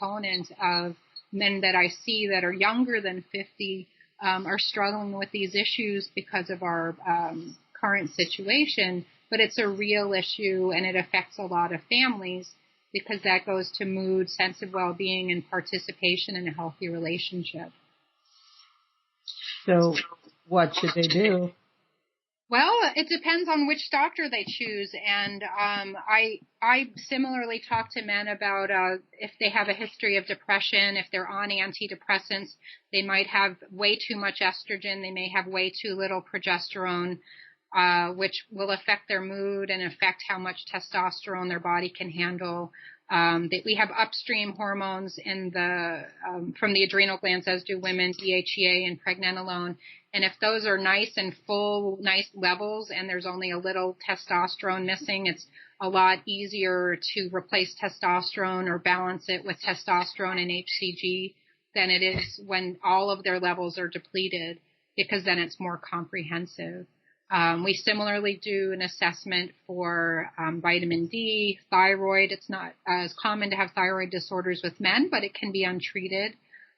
component of men that I see that are younger than 50 are struggling with these issues because of our current situation, but it's a real issue and it affects a lot of families because that goes to mood, sense of well-being, and participation in a healthy relationship. So what should they do? Well, it depends on which doctor they choose, and I similarly talk to men about if they have a history of depression, if they're on antidepressants, they might have way too much estrogen, they may have way too little progesterone, which will affect their mood and affect how much testosterone their body can handle. That we have upstream hormones in the from the adrenal glands, as do women, DHEA and pregnenolone. And if those are nice and full, nice levels, and there's only a little testosterone missing, it's a lot easier to replace testosterone or balance it with testosterone and HCG than it is when all of their levels are depleted, because then it's more comprehensive. We similarly do an assessment for vitamin D, thyroid. It's not as common to have thyroid disorders with men, but it can be untreated.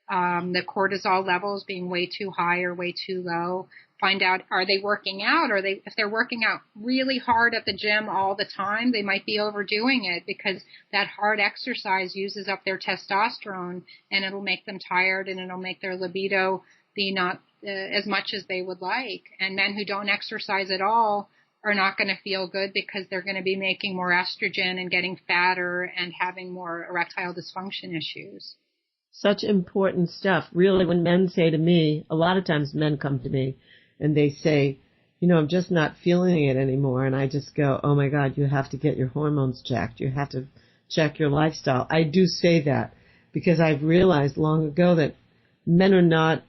The cortisol levels being way too high or way too low. Find out, are they working out? If they're working out really hard at the gym all the time, they might be overdoing it because that hard exercise uses up their testosterone and it'll make them tired and it'll make their libido be not as much as they would like. And men who don't exercise at all are not going to feel good because they're going to be making more estrogen and getting fatter and having more erectile dysfunction issues. Such important stuff. Really, when men say to me, a lot of times men come to me and they say, I'm just not feeling it anymore. And I just go, oh my God, you have to get your hormones checked. You have to check your lifestyle. I do say that because I've realized long ago that men are not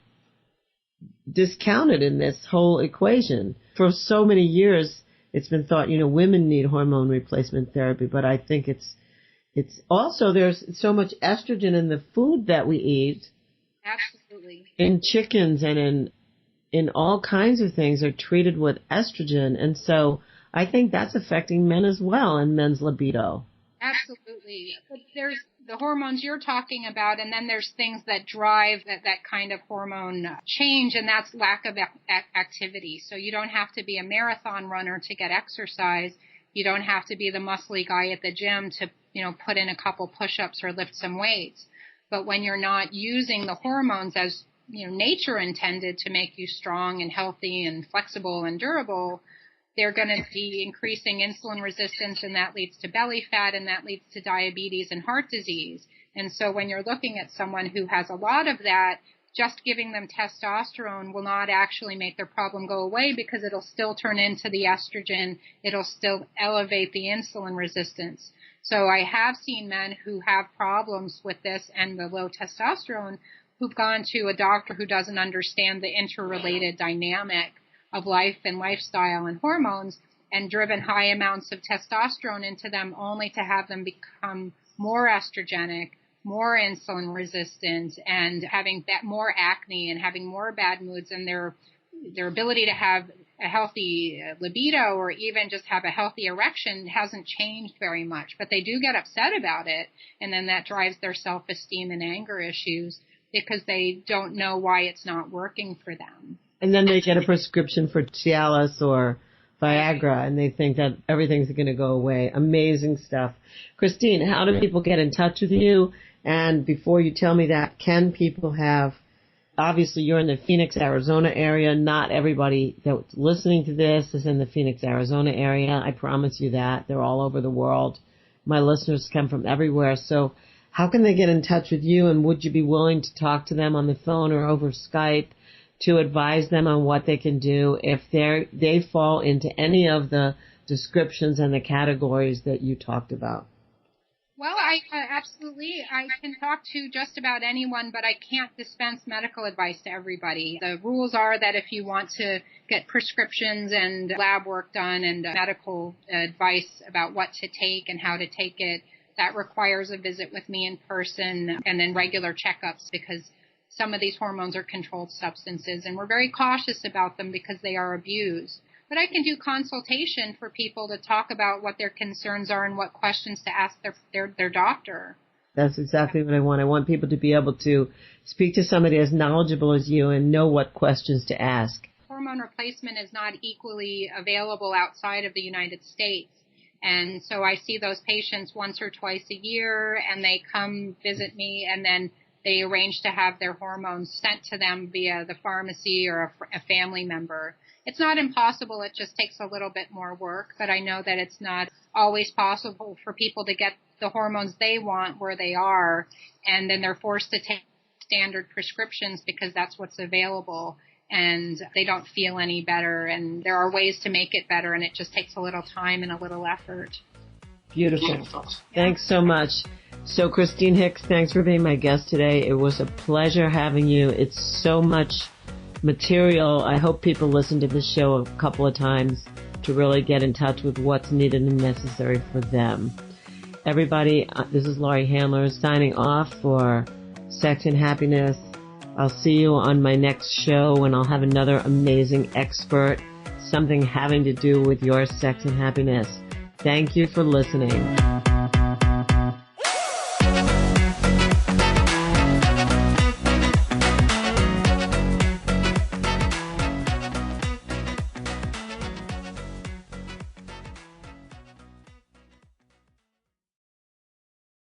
discounted in this whole equation. For so many years, it's been thought, women need hormone replacement therapy, but I think it's also, there's so much estrogen in the food that we eat. Absolutely. In chickens and in all kinds of things are treated with estrogen. And so I think that's affecting men as well and men's libido. Absolutely. But there's the hormones you're talking about, and then there's things that drive that kind of hormone change, and that's lack of activity. So you don't have to be a marathon runner to get exercise. You don't have to be the muscly guy at the gym to, put in a couple push-ups or lift some weights. But when you're not using the hormones as, nature intended to make you strong and healthy and flexible and durable, they're going to be increasing insulin resistance, and that leads to belly fat, and that leads to diabetes and heart disease. And so when you're looking at someone who has a lot of that, just giving them testosterone will not actually make their problem go away because it'll still turn into the estrogen. It'll still elevate the insulin resistance. So I have seen men who have problems with this and the low testosterone who've gone to a doctor who doesn't understand the interrelated dynamic of life and lifestyle and hormones and driven high amounts of testosterone into them only to have them become more estrogenic, more insulin resistant, and having more acne and having more bad moods, and their ability to have a healthy libido or even just have a healthy erection hasn't changed very much. But they do get upset about it, and then that drives their self-esteem and anger issues because they don't know why it's not working for them. And then they get a prescription for Cialis or Viagra, and they think that everything's going to go away. Amazing stuff. Christine, how do people get in touch with you? And before you tell me that, can people have, obviously you're in the Phoenix, Arizona area. Not everybody that's listening to this is in the Phoenix, Arizona area. I promise you that. They're all over the world. My listeners come from everywhere. So how can they get in touch with you, and would you be willing to talk to them on the phone or over Skype to advise them on what they can do if they fall into any of the descriptions and the categories that you talked about? Well, I absolutely. I can talk to just about anyone, but I can't dispense medical advice to everybody. The rules are that if you want to get prescriptions and lab work done and medical advice about what to take and how to take it, that requires a visit with me in person and then regular checkups because some of these hormones are controlled substances, and we're very cautious about them because they are abused. But I can do consultation for people to talk about what their concerns are and what questions to ask their doctor. That's exactly what I want. I want people to be able to speak to somebody as knowledgeable as you and know what questions to ask. Hormone replacement is not equally available outside of the United States. And so I see those patients once or twice a year, and they come visit me, and then they arrange to have their hormones sent to them via the pharmacy or a family member. It's not impossible. It just takes a little bit more work, but I know that it's not always possible for people to get the hormones they want where they are, and then they're forced to take standard prescriptions because that's what's available, and they don't feel any better, and there are ways to make it better, and it just takes a little time and a little effort. Beautiful. Thanks so much. So Christine Hicks, thanks for being my guest today. It was a pleasure having you. It's so much material. I hope people listen to this show a couple of times to really get in touch with what's needed and necessary for them. Everybody, this is Laurie Handler signing off for Sex and Happiness. I'll see you on my next show, and I'll have another amazing expert, something having to do with your sex and happiness. Thank you for listening.